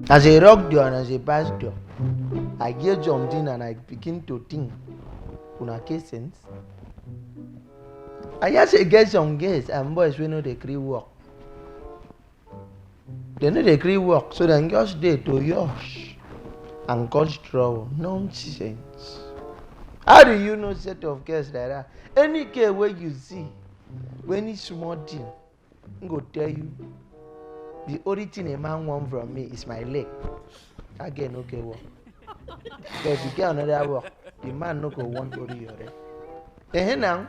As a rock door and as a pastor, I get jumped in and I begin to think, una get sense? I just get some girls and boys we know they create work. They know they create work, so then just there to yours and cause trouble. Nonsense. How do you know set of girls like that? Any girl where you see, when it's small thing, I'm go tell you, the only thing a man want from me is my leg. Again, okay work. But if you get another work, the man no go want to do your leg. And now,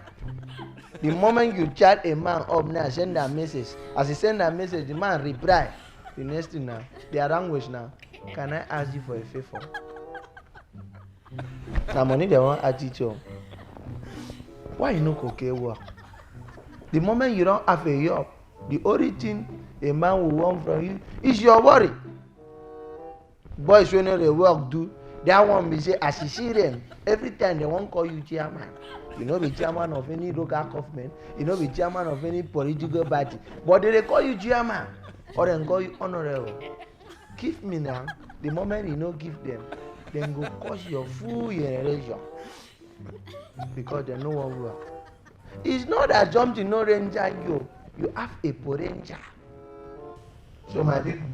the moment you chat a man up now, send that message. As he send that message, the man reply. The next thing now, their language now. Can I ask you for a favor? Now money they want attitude. Why you no go get work? The moment you don't have a job, the only thing a man will want from you is your worry. Boys when they work do, that one be say as you see them, every time they won't call you chairman. You know be chairman of any local government, you know be chairman of any political party, but they call you chairman or then call you honorable. Give me now, the moment you no give them, then go cause your full generation because they no one work. It's not that something no ranger you have a potential. So my people,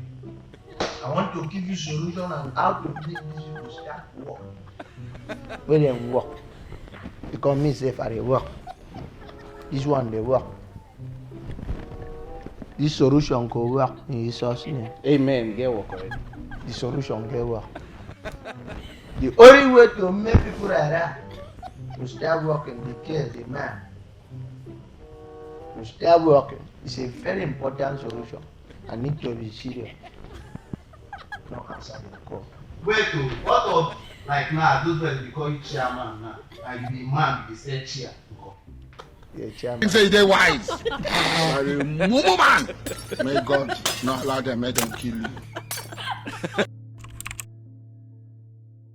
I want to give you solution on how to make this people start work. When they work, because me say for the work, this one they work. This solution go work in Jesus' name. Amen. Get work already. The solution get work. The only way to make people like that to start working because the man to start working is a very important solution. I need to be serious. No answer the call. Wait, what of like now? Those guys they call you chairman now, and you be man, you say chair. Yeah, chairman. Say they wise. Mumu man. May God not allow them, make them kill you.